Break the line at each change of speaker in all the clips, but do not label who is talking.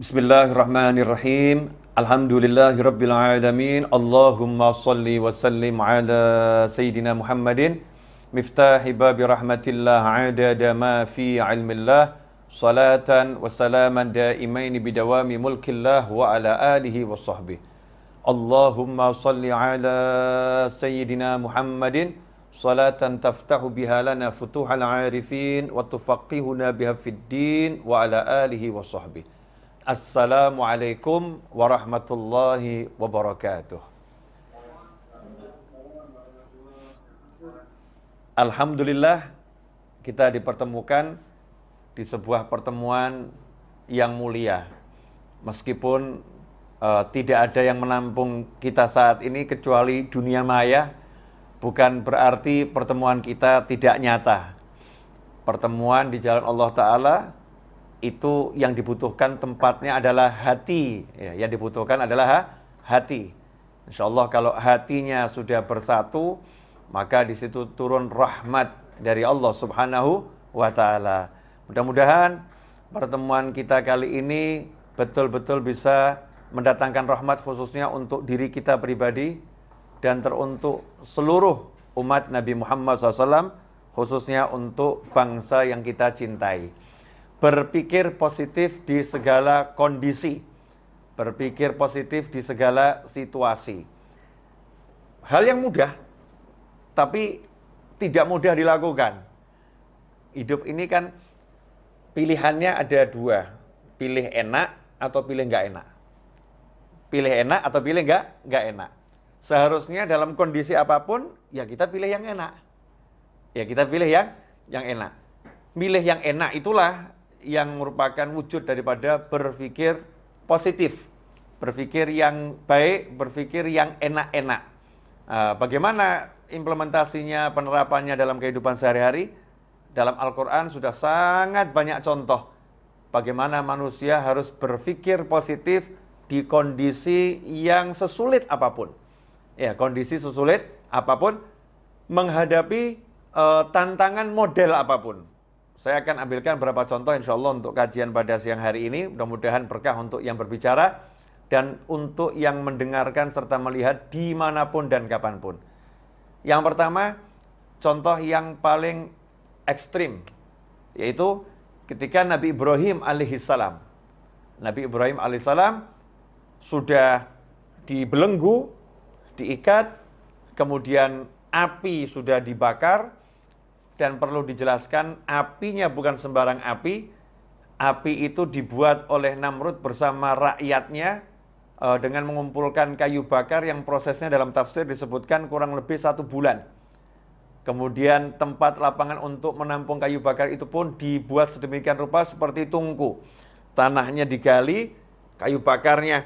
Bismillahirrahmanirrahim. Alhamdulillahirabbil alamin. Allahumma shalli wa sallim ala sayyidina Muhammadin miftahi babi rahmatillah adada ma fi ilmillah salatan wa salaman daimaini bidawami mulkillah wa ala alihi wa sahbihi. Allahumma shalli ala sayyidina Muhammadin salatan taftahu biha lana futuhal arifin wa tufaqihuna biha fid din wa ala alihi wa sahbihi. Assalamualaikum warahmatullahi wabarakatuh. Alhamdulillah kita dipertemukan di sebuah pertemuan yang mulia. Meskipun tidak ada yang menampung kita saat ini kecuali dunia maya, bukan berarti pertemuan kita tidak nyata. Pertemuan di jalan Allah Ta'ala itu yang dibutuhkan tempatnya adalah hati, ya, yang dibutuhkan adalah hati. Insya Allah kalau hatinya sudah bersatu, maka di situ turun rahmat dari Allah Subhanahu wa Ta'ala. Mudah-mudahan pertemuan kita kali ini betul-betul bisa mendatangkan rahmat khususnya untuk diri kita pribadi dan teruntuk seluruh umat Nabi Muhammad SAW, khususnya untuk bangsa yang kita cintai. Berpikir positif di segala kondisi, berpikir positif di segala situasi. Hal yang mudah, tapi tidak mudah dilakukan. Hidup ini kan pilihannya ada dua, pilih enak atau pilih nggak enak. Pilih enak atau pilih nggak enak. Seharusnya dalam kondisi apapun, ya kita pilih yang enak. Ya kita pilih yang enak. Milih yang enak itulah yang merupakan wujud daripada berpikir positif, berpikir yang baik, berpikir yang enak-enak. Bagaimana implementasinya, penerapannya dalam kehidupan sehari-hari? Dalam Al-Quran sudah sangat banyak contoh bagaimana manusia harus berpikir positif di kondisi yang sesulit apapun. Ya, kondisi sesulit apapun, menghadapi tantangan model apapun. Saya akan ambilkan beberapa contoh insya Allah untuk kajian pada siang hari ini. Mudah-mudahan berkah untuk yang berbicara dan untuk yang mendengarkan serta melihat dimanapun dan kapanpun. Yang pertama, contoh yang paling ekstrim, yaitu ketika Nabi Ibrahim alaihissalam. Nabi Ibrahim alaihissalam sudah dibelenggu, diikat, kemudian api sudah dibakar. Dan perlu dijelaskan, apinya bukan sembarang api. Api itu dibuat oleh Namrud bersama rakyatnya dengan mengumpulkan kayu bakar yang prosesnya dalam tafsir disebutkan kurang lebih 1 bulan. Kemudian tempat lapangan untuk menampung kayu bakar itu pun dibuat sedemikian rupa seperti tungku. Tanahnya digali, kayu bakarnya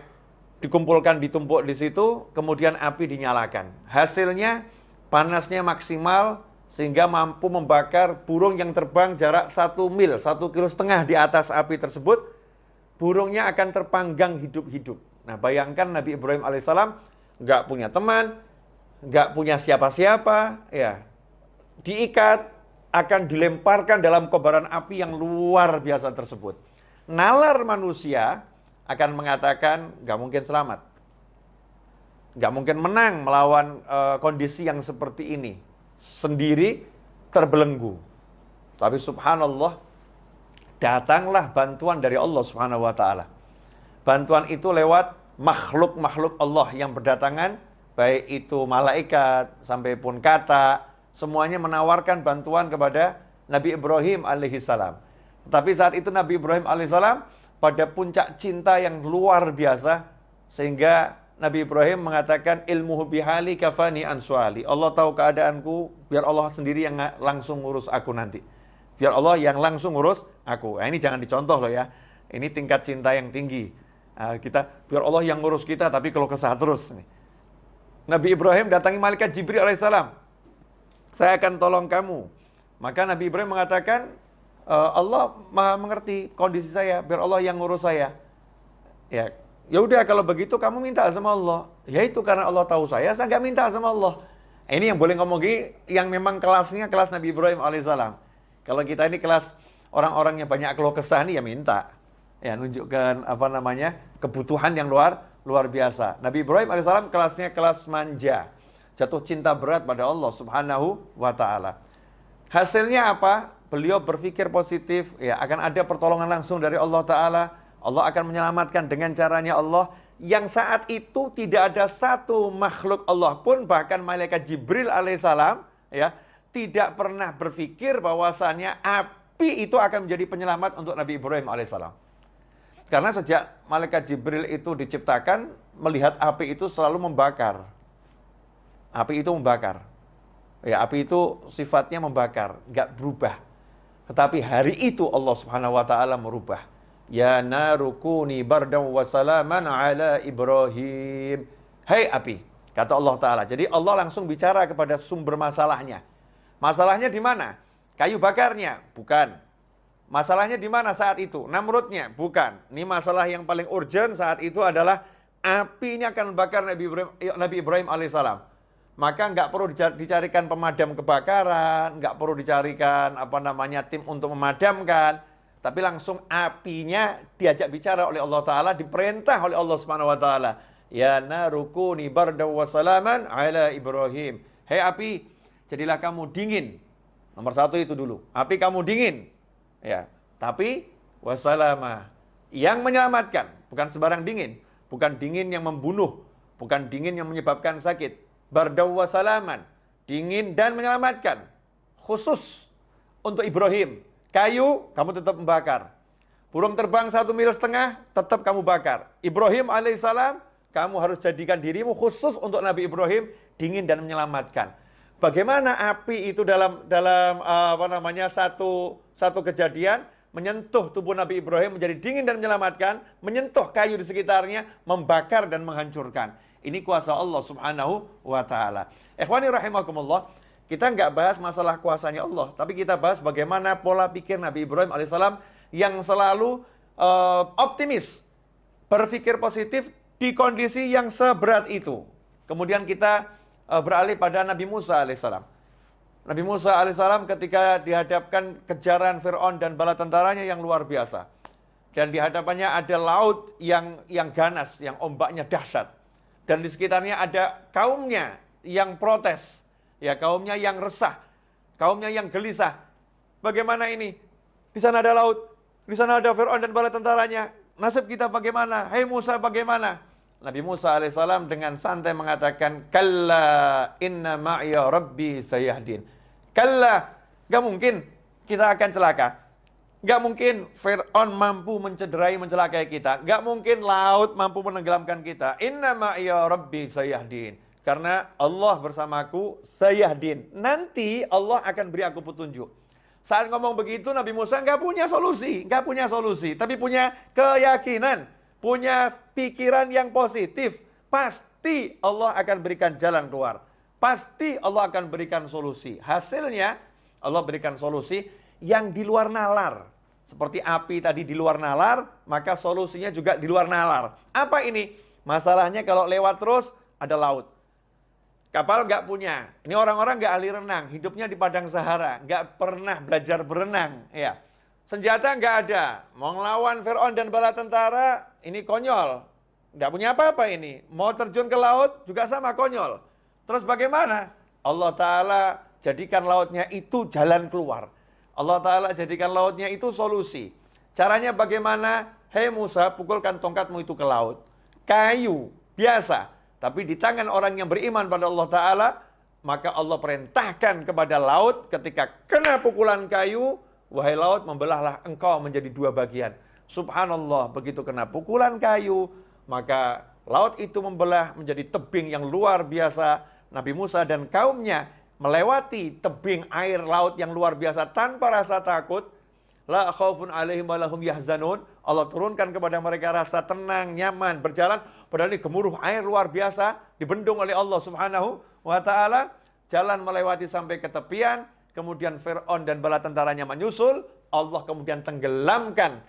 dikumpulkan, ditumpuk di situ, kemudian api dinyalakan. Hasilnya panasnya maksimal, sehingga mampu membakar burung yang terbang jarak 1 mil, 1,5 kilo di atas api tersebut. Burungnya akan terpanggang hidup-hidup. Nah, bayangkan Nabi Ibrahim alaihissalam nggak punya teman, nggak punya siapa-siapa, ya, diikat, akan dilemparkan dalam kobaran api yang luar biasa tersebut. Nalar manusia akan mengatakan nggak mungkin selamat, nggak mungkin menang melawan kondisi yang seperti ini. Sendiri terbelenggu. Tapi subhanallah, datanglah bantuan dari Allah Subhanahu wa Ta'ala. Bantuan itu lewat makhluk-makhluk Allah yang berdatangan, baik itu malaikat sampai pun kata, semuanya menawarkan bantuan kepada Nabi Ibrahim alaihissalam. Tapi saat itu Nabi Ibrahim alaihissalam pada puncak cinta yang luar biasa, sehingga Nabi Ibrahim mengatakan ilmuhu bihali kafani ansuali. Allah tahu keadaanku, biar Allah sendiri yang langsung ngurus aku nanti. Biar Allah yang langsung ngurus aku. Ini jangan dicontoh loh ya. Ini tingkat cinta yang tinggi. Kita biar Allah yang ngurus kita, tapi kalau kesah terus. Nabi Ibrahim datangi malaikat Jibril alaihissalam. Saya akan tolong kamu. Maka Nabi Ibrahim mengatakan, Allah maha mengerti kondisi saya, biar Allah yang ngurus saya. Ya udah kalau begitu kamu minta sama Allah. Ya itu karena Allah tahu saya nggak minta sama Allah. Ini yang boleh ngomong gini, yang memang kelasnya kelas Nabi Ibrahim alaihissalam. Kalau kita ini kelas orang-orang yang banyak keluh kesah nih ya minta. Ya, nunjukkan kebutuhan yang luar biasa. Nabi Ibrahim alaihissalam kelasnya kelas manja, jatuh cinta berat pada Allah Subhanahu wa taala. Hasilnya apa? Beliau berpikir positif, ya, akan ada pertolongan langsung dari Allah taala. Allah akan menyelamatkan dengan caranya Allah, yang saat itu tidak ada satu makhluk Allah pun, bahkan malaikat Jibril alaihissalam, ya, tidak pernah berpikir bahwasannya api itu akan menjadi penyelamat untuk Nabi Ibrahim alaihissalam. Karena sejak malaikat Jibril itu diciptakan, melihat api itu selalu membakar. Api itu membakar. Ya, api itu sifatnya membakar, nggak berubah. Tetapi hari itu Allah Subhanahu wa taala merubah. Ya narukuni bardan wa salaman ala Ibrahim. Hai api, kata Allah taala. Jadi Allah langsung bicara kepada sumber masalahnya. Masalahnya di mana? Kayu bakarnya? Bukan. Masalahnya di mana saat itu? Namrudnya? Bukan. Ini masalah yang paling urgent saat itu adalah api ini akan membakar Nabi Ibrahim alaihissalam. Maka nggak perlu dicarikan pemadam kebakaran, nggak perlu dicarikan tim untuk memadamkan, tapi langsung apinya diajak bicara oleh Allah Taala, diperintah oleh Allah Subhanahu Wa Taala. Ya narukuni bardan wa salaman ala Ibrahim. Hei api, jadilah kamu dingin. Nomor satu itu dulu. Api kamu dingin. Ya, tapi wasalama, yang menyelamatkan, bukan sembarang dingin, bukan dingin yang membunuh, bukan dingin yang menyebabkan sakit. Bardaw wasalaman, dingin dan menyelamatkan, khusus untuk Ibrahim. Kayu kamu tetap membakar, burung terbang 1,5 mil tetap kamu bakar. Ibrahim alaihissalam, kamu harus jadikan dirimu khusus untuk Nabi Ibrahim, dingin dan menyelamatkan. Bagaimana api itu dalam satu kejadian menyentuh tubuh Nabi Ibrahim menjadi dingin dan menyelamatkan, menyentuh kayu di sekitarnya, membakar dan menghancurkan. Ini kuasa Allah Subhanahu wa taala. Ikhwani rahimakumullah, kita nggak bahas masalah kuasanya Allah, tapi kita bahas bagaimana pola pikir Nabi Ibrahim alaihissalam yang selalu optimis, berpikir positif di kondisi yang seberat itu. Kemudian kita beralih pada Nabi Musa alaihissalam. Nabi Musa alaihissalam ketika dihadapkan kejaran Fir'aun dan bala tentaranya yang luar biasa. Dan di hadapannya ada laut yang ganas, yang ombaknya dahsyat. Dan di sekitarnya ada kaumnya yang protes. Ya, kaumnya yang resah. Kaumnya yang gelisah. Bagaimana ini? Di sana ada laut. Di sana ada Fir'aun dan bala tentaranya. Nasib kita bagaimana? Hei Musa, bagaimana? Nabi Musa alaihissalam dengan santai mengatakan, Kalla inna ma'iya rabbi sayahdin. Kalla, gak mungkin kita akan celaka. Gak mungkin Fir'aun mampu mencelakai kita. Gak mungkin laut mampu menenggelamkan kita. Inna ma'iya rabbi sayahdin. Karena Allah bersamaku sayahdin. Nanti Allah akan beri aku petunjuk. Saat ngomong begitu Nabi Musa gak punya solusi. Tapi punya keyakinan. Punya pikiran yang positif, pasti Allah akan berikan jalan keluar. Pasti Allah akan berikan solusi. Hasilnya Allah berikan solusi yang di luar nalar. Seperti api tadi di luar nalar, maka solusinya juga di luar nalar. Apa ini? Masalahnya kalau lewat terus ada laut. Kapal nggak punya. Ini orang-orang nggak ahli renang, hidupnya di padang Sahara, nggak pernah belajar berenang. Ya. Senjata nggak ada, mau ngelawan Fir'aun dan bala tentara, ini konyol. Nggak punya apa-apa ini. Mau terjun ke laut juga sama konyol. Terus bagaimana? Allah Ta'ala jadikan lautnya itu jalan keluar. Allah Ta'ala jadikan lautnya itu solusi. Caranya bagaimana? Hei Musa, pukulkan tongkatmu itu ke laut. Kayu, biasa. Tapi di tangan orang yang beriman pada Allah Ta'ala, maka Allah perintahkan kepada laut ketika kena pukulan kayu, wahai laut, membelahlah engkau menjadi 2 bagian. Subhanallah, begitu kena pukulan kayu, maka laut itu membelah menjadi tebing yang luar biasa. Nabi Musa dan kaumnya melewati tebing air laut yang luar biasa tanpa rasa takut. La khaufun alaihim wa lahum yahzanun. Allah turunkan kepada mereka rasa tenang, nyaman, berjalan. Padahal ini gemuruh air luar biasa, dibendung oleh Allah Subhanahu wa ta'ala. Jalan melewati sampai ke tepian. Kemudian Fir'aun dan bala tentaranya menyusul, Allah kemudian tenggelamkan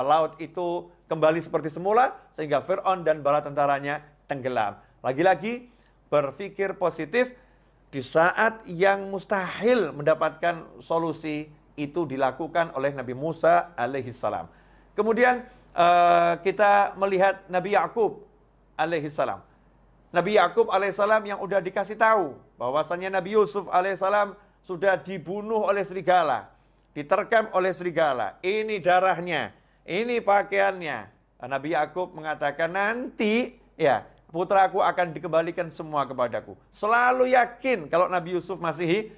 laut itu kembali seperti semula, sehingga Fir'aun dan bala tentaranya tenggelam. Lagi-lagi berpikir positif, di saat yang mustahil mendapatkan solusi, itu dilakukan oleh Nabi Musa alaihissalam. Kemudian kita melihat Nabi Yakub alaihissalam. Nabi Yakub alaihissalam yang udah dikasih tahu bahwasannya Nabi Yusuf alaihissalam sudah dibunuh oleh serigala, diterkam oleh serigala. Ini darahnya, ini pakaiannya. Nabi Yakub mengatakan, nanti ya putraku akan dikembalikan semua kepadaku. Selalu yakin kalau Nabi Yusuf masih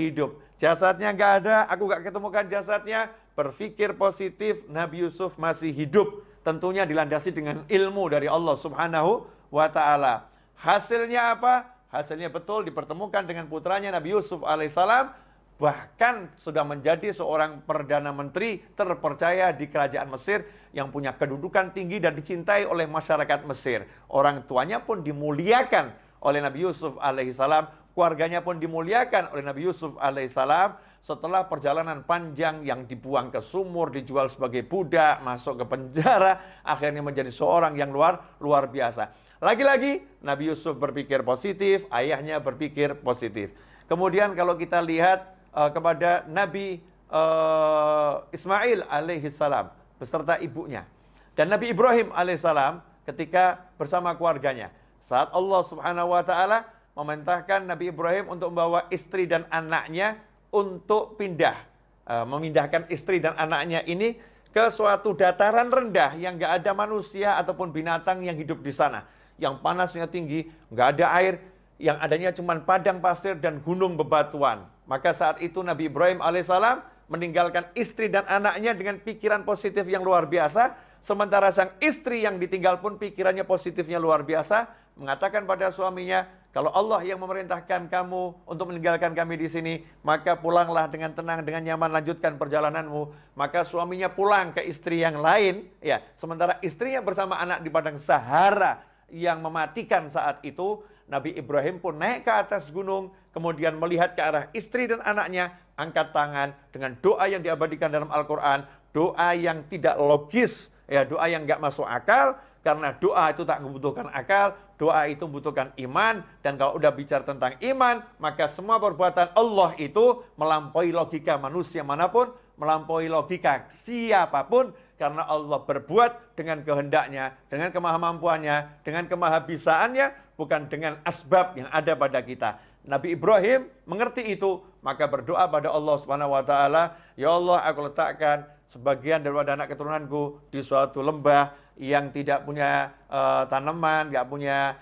hidup. Jasadnya nggak ada, aku nggak ketemukan jasadnya. Berpikir positif, Nabi Yusuf masih hidup. Tentunya dilandasi dengan ilmu dari Allah Subhanahu wa Ta'ala. Hasilnya apa? Hasilnya betul dipertemukan dengan putranya Nabi Yusuf alaihissalam. Bahkan sudah menjadi seorang Perdana Menteri terpercaya di kerajaan Mesir yang punya kedudukan tinggi dan dicintai oleh masyarakat Mesir. Orang tuanya pun dimuliakan oleh Nabi Yusuf alaihissalam. Keluarganya pun dimuliakan oleh Nabi Yusuf alaihissalam. Setelah perjalanan panjang yang dibuang ke sumur, dijual sebagai budak, masuk ke penjara, akhirnya menjadi seorang yang luar biasa. Lagi-lagi Nabi Yusuf berpikir positif, ayahnya berpikir positif. Kemudian kalau kita lihat kepada Nabi Ismail alaihissalam beserta ibunya, dan Nabi Ibrahim alaihissalam ketika bersama keluarganya, saat Allah Subhanahu wa Ta'ala memerintahkan Nabi Ibrahim untuk membawa istri dan anaknya untuk memindahkan istri dan anaknya ini ke suatu dataran rendah yang nggak ada manusia ataupun binatang yang hidup di sana, yang panasnya tinggi, nggak ada air, yang adanya cuma padang pasir dan gunung bebatuan. Maka saat itu Nabi Ibrahim alaihissalam meninggalkan istri dan anaknya dengan pikiran positif yang luar biasa. Sementara sang istri yang ditinggal pun pikirannya positifnya luar biasa, mengatakan pada suaminya, kalau Allah yang memerintahkan kamu untuk meninggalkan kami di sini, maka pulanglah dengan tenang, dengan nyaman, lanjutkan perjalananmu. Maka suaminya pulang ke istri yang lain, ya. Sementara istrinya bersama anak di padang Sahara yang mematikan saat itu. Nabi Ibrahim pun naik ke atas gunung, kemudian melihat ke arah istri dan anaknya, angkat tangan dengan doa yang diabadikan dalam Al-Quran, doa yang tidak logis, ya, doa yang nggak masuk akal, karena doa itu tak membutuhkan akal, doa itu membutuhkan iman, dan kalau udah bicara tentang iman, maka semua perbuatan Allah itu melampaui logika manusia manapun, melampaui logika siapapun, karena Allah berbuat dengan kehendaknya, dengan kemahamampuannya, dengan kemahabisaannya, bukan dengan asbab yang ada pada kita. Nabi Ibrahim mengerti itu, maka berdoa pada Allah Subhanahu wa Ta'ala, ya Allah, aku letakkan sebagian daripada anak keturunanku di suatu lembah yang tidak punya tanaman, nggak punya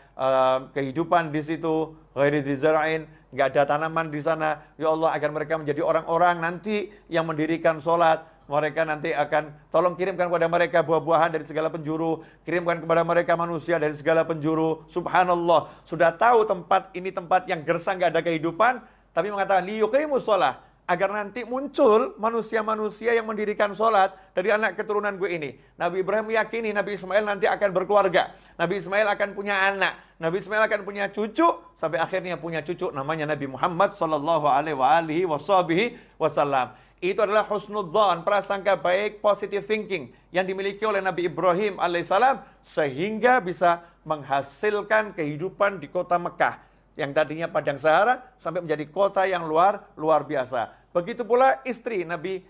kehidupan di situ, ghairi dzara'in, nggak ada tanaman di sana. Ya Allah, agar mereka menjadi orang-orang nanti yang mendirikan sholat. Mereka nanti akan, tolong kirimkan kepada mereka buah-buahan dari segala penjuru, kirimkan kepada mereka manusia dari segala penjuru. Subhanallah, sudah tahu tempat ini tempat yang gersang, nggak ada kehidupan, tapi mengatakan liyuqimus shalah, agar nanti muncul manusia-manusia yang mendirikan sholat dari anak keturunan gue ini. Nabi Ibrahim meyakini Nabi Ismail nanti akan berkeluarga, Nabi Ismail akan punya anak, Nabi Ismail akan punya cucu, sampai akhirnya punya cucu namanya Nabi Muhammad sallallahu alaihi wasallam. Itu adalah husnudzan, prasangka baik, positive thinking yang dimiliki oleh Nabi Ibrahim alaihissalam, sehingga bisa menghasilkan kehidupan di kota Mekah yang tadinya padang Sahara sampai menjadi kota yang luar biasa. Begitu pula istri Nabi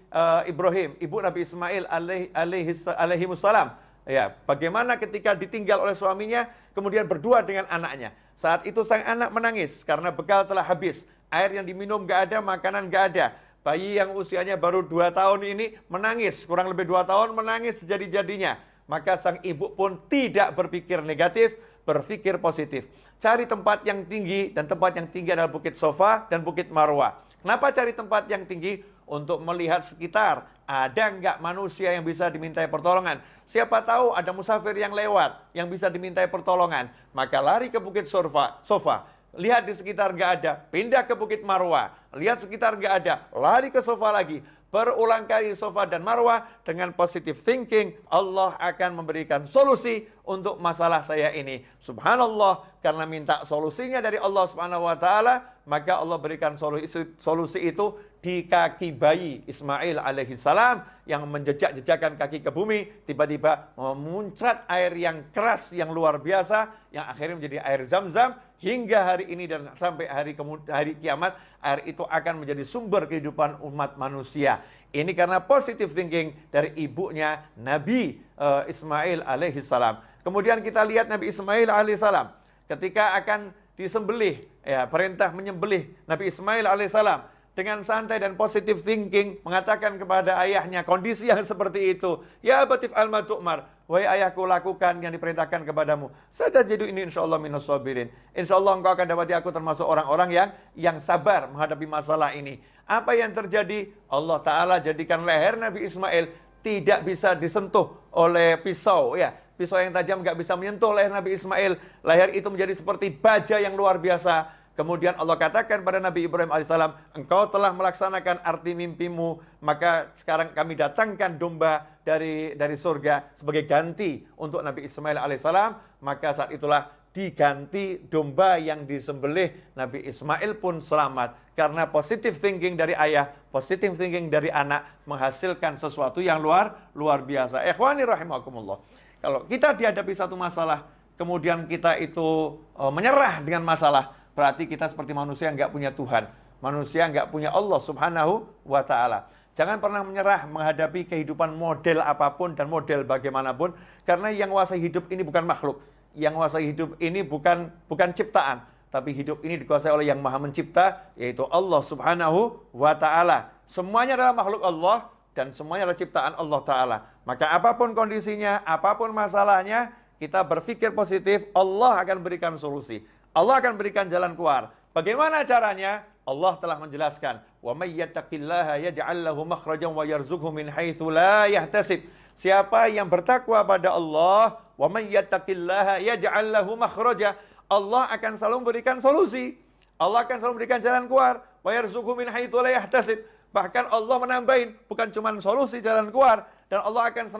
Ibrahim, ibu Nabi Ismail alaihi wassalam. Ya, bagaimana ketika ditinggal oleh suaminya, kemudian berdua dengan anaknya. Saat itu sang anak menangis karena bekal telah habis, air yang diminum nggak ada, makanan nggak ada. Bayi yang usianya baru 2 tahun ini menangis, kurang lebih 2 tahun menangis sejadi-jadinya. Maka sang ibu pun tidak berpikir negatif, berpikir positif. Cari tempat yang tinggi, dan tempat yang tinggi adalah Bukit Sofa dan Bukit Marwah. Kenapa cari tempat yang tinggi? Untuk melihat sekitar, ada nggak manusia yang bisa dimintai pertolongan. Siapa tahu ada musafir yang lewat, yang bisa dimintai pertolongan. Maka lari ke Bukit Sofa. Lihat di sekitar nggak ada, pindah ke Bukit Marwah. Lihat sekitar nggak ada, lari ke Sofa lagi. Berulang kali Sofa dan Marwah dengan positive thinking, Allah akan memberikan solusi untuk masalah saya ini. Subhanallah, karena minta solusinya dari Allah Subhanahu wa Ta'ala, maka Allah berikan solusi itu di kaki bayi Ismail alaihissalam yang menjejak-jejakkan kaki ke bumi, tiba-tiba memuncrat air yang keras yang luar biasa, yang akhirnya menjadi air Zam-Zam, hingga hari ini dan sampai hari kiamat, air itu akan menjadi sumber kehidupan umat manusia. Ini karena positive thinking dari ibunya Nabi Ismail alaihissalam. Kemudian kita lihat Nabi Ismail alaihissalam ketika akan disembelih, ya, perintah menyembelih Nabi Ismail alaihissalam dengan santai dan positive thinking mengatakan kepada ayahnya kondisi yang seperti itu, ya abatif alma tu'mar, wahai ayahku, lakukan yang diperintahkan kepadamu. Satajidu ini insyaallah minas sabirin. Insyaallah engkau akan dapati aku termasuk orang-orang yang sabar menghadapi masalah ini. Apa yang terjadi? Allah Ta'ala jadikan leher Nabi Ismail tidak bisa disentuh oleh pisau, ya. Pisau yang tajam nggak bisa menyentuh leher Nabi Ismail. Leher itu menjadi seperti baja yang luar biasa. Kemudian Allah katakan pada Nabi Ibrahim alaihissalam, engkau telah melaksanakan arti mimpimu, maka sekarang kami datangkan domba dari surga sebagai ganti untuk Nabi Ismail alaihissalam. Maka saat itulah diganti domba yang disembelih. Nabi Ismail pun selamat karena positive thinking dari ayah, positive thinking dari anak menghasilkan sesuatu yang luar biasa. Ikhwani rahimakumullah. Kalau kita dihadapi satu masalah, kemudian kita itu menyerah dengan masalah, berarti kita seperti manusia yang nggak punya Tuhan. Manusia nggak punya Allah subhanahu wa ta'ala. Jangan pernah menyerah menghadapi kehidupan model apapun dan model bagaimanapun. Karena yang menguasai hidup ini bukan makhluk. Yang menguasai hidup ini bukan ciptaan. Tapi hidup ini dikuasai oleh yang maha mencipta, yaitu Allah subhanahu wa ta'ala. Semuanya adalah makhluk Allah dan semuanya adalah ciptaan Allah ta'ala. Maka apapun kondisinya, apapun masalahnya, kita berpikir positif, Allah akan berikan solusi. Allah akan berikan jalan keluar. Bagaimana caranya? Allah telah menjelaskan, "Wa may yattaqillaha yaj'al lahu makhrajan wa yarzuqhu min haitsu la yahtasib." Siapa yang bertakwa pada Allah, "Wa may yattaqillaha yaj'al lahu makhraja." Allah akan selalu memberikan solusi. Allah akan selalu memberikan jalan keluar. "Wa yarzuqhu min haitsu la yahtasib." Bahkan Allah menambahin, bukan cuma solusi, jalan keluar, dan Allah akan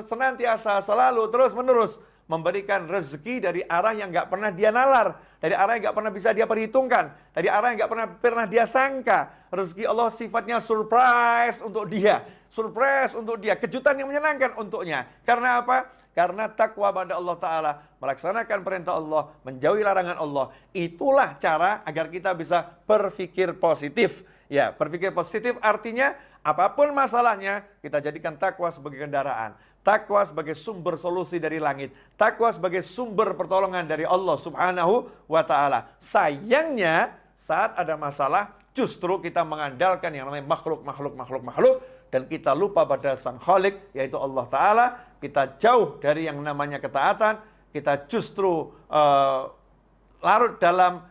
senantiasa selalu terus-menerus memberikan rezeki dari arah yang nggak pernah dia nalar, dari arah yang nggak pernah bisa dia perhitungkan, dari arah yang nggak pernah dia sangka. Rezeki Allah sifatnya surprise untuk dia, kejutan yang menyenangkan untuknya. Karena apa? Karena takwa pada Allah Ta'ala, melaksanakan perintah Allah, menjauhi larangan Allah. Itulah cara agar kita bisa berpikir positif. Ya, berpikir positif artinya apapun masalahnya, kita jadikan takwa sebagai kendaraan. Takwa sebagai sumber solusi dari langit. Takwa sebagai sumber pertolongan dari Allah subhanahu wa ta'ala. Sayangnya, saat ada masalah, justru kita mengandalkan yang namanya makhluk. Dan kita lupa pada sang Khalik, yaitu Allah ta'ala. Kita jauh dari yang namanya ketaatan. Kita justru larut dalam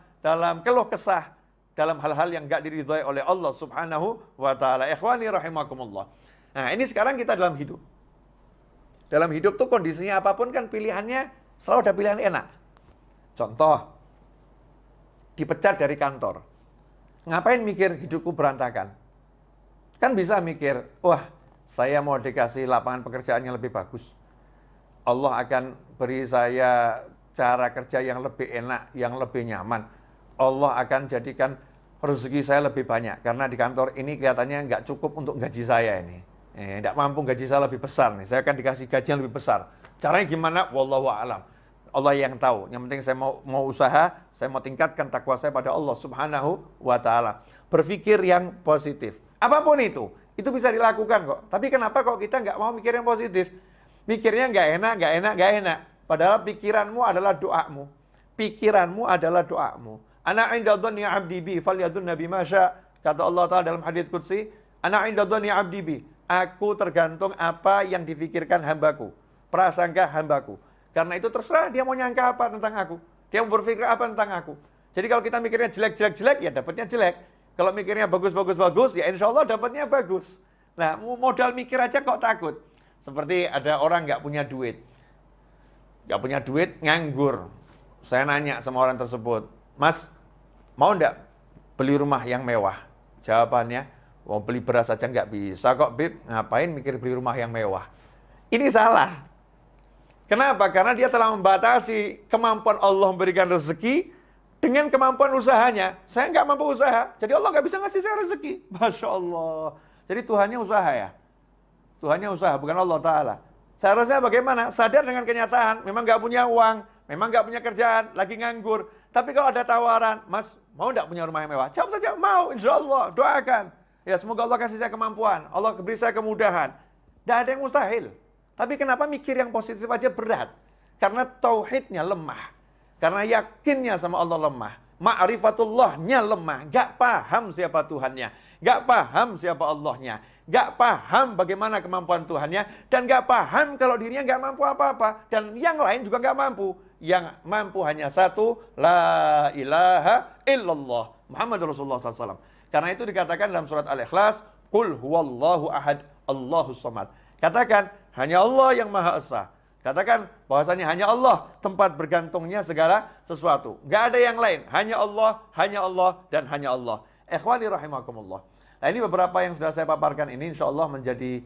keluh kesah, dalam hal-hal yang gak diridhai oleh Allah subhanahu wa ta'ala. Ikhwani rahimakumullah. Nah, ini sekarang kita dalam hidup. Dalam hidup tuh kondisinya apapun kan pilihannya selalu ada pilihan enak. Contoh, dipecat dari kantor. Ngapain mikir hidupku berantakan? Kan bisa mikir, wah saya mau dikasih lapangan pekerjaan yang lebih bagus. Allah akan beri saya cara kerja yang lebih enak, yang lebih nyaman. Allah akan jadikan rezeki saya lebih banyak. Karena di kantor ini kelihatannya nggak cukup untuk gaji saya ini. Tidak mampu gaji saya lebih besar nih. Saya akan dikasih gaji yang lebih besar. Caranya gimana? Wallahu a'lam. Allah yang tahu. Yang penting saya mau usaha, saya mau tingkatkan takwa saya pada Allah subhanahu wa ta'ala. Berpikir yang positif. Apapun itu bisa dilakukan kok. Tapi kenapa kok kita nggak mau mikir yang positif? Mikirnya nggak enak. Padahal pikiranmu adalah doamu. Ana inda dhanni 'abdi bi falyadhunna bima syaa. Kata Allah Ta'ala dalam hadits qudsi, ana inda dhanni 'abdi bi. Aku tergantung apa yang difikirkan hambaku, prasangka hambaku. Karena itu terserah dia mau nyangka apa tentang aku, dia mau berpikir apa tentang aku. Jadi kalau kita mikirnya jelek, ya dapatnya jelek. Kalau mikirnya bagus, ya insya Allah dapatnya bagus. Nah, modal mikir aja kok takut. Seperti ada orang nggak punya duit, nganggur. Saya nanya sama orang tersebut, Mas, mau nggak beli rumah yang mewah? Jawabannya, mau beli beras aja nggak bisa kok, Bib. Ngapain mikir beli rumah yang mewah? Ini salah. Kenapa? Karena dia telah membatasi kemampuan Allah memberikan rezeki dengan kemampuan usahanya. Saya nggak mampu usaha, jadi Allah nggak bisa ngasih saya rezeki. Masya Allah. Jadi Tuhannya usaha ya? Tuhannya usaha, bukan Allah Ta'ala. Seharusnya bagaimana? Sadar dengan kenyataan, memang nggak punya uang, memang nggak punya kerjaan, lagi nganggur. Tapi kalau ada tawaran, Mas, mau nggak punya rumah yang mewah? Jawab saja, mau, insya Allah, doakan. Ya, semoga Allah kasih saya kemampuan, Allah beri saya kemudahan. Tidak ada yang mustahil. Tapi kenapa mikir yang positif aja berat? Karena tauhidnya lemah. Karena yakinnya sama Allah lemah. Ma'rifatullahnya lemah. Gak paham siapa Tuhannya. Gak paham siapa Allahnya. Gak paham bagaimana kemampuan Tuhannya. Dan gak paham kalau dirinya gak mampu apa-apa. Dan yang lain juga gak mampu. Yang mampu hanya satu. La ilaha illallah. Muhammad Rasulullah SAW. Karena itu dikatakan dalam surat Al-Ikhlas. Qul huwallahu ahad. Allahus samad. Katakan, hanya Allah yang Maha Esa. Katakan bahwasanya hanya Allah tempat bergantungnya segala sesuatu. Gak ada yang lain. Hanya Allah, dan hanya Allah. Ikhwani rahimakumullah. Nah, ini beberapa yang sudah saya paparkan ini insya Allah menjadi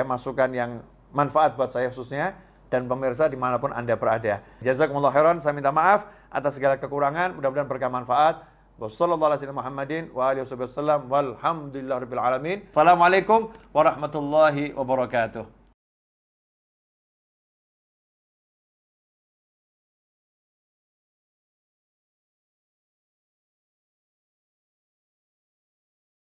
masukan yang manfaat buat saya khususnya dan pemirsa dimanapun Anda berada. Jazakumullah khairan. Saya minta maaf atas segala kekurangan. Mudah-mudahan berkah manfaat. Wassalamualaikum warahmatullahi wabarakatuh.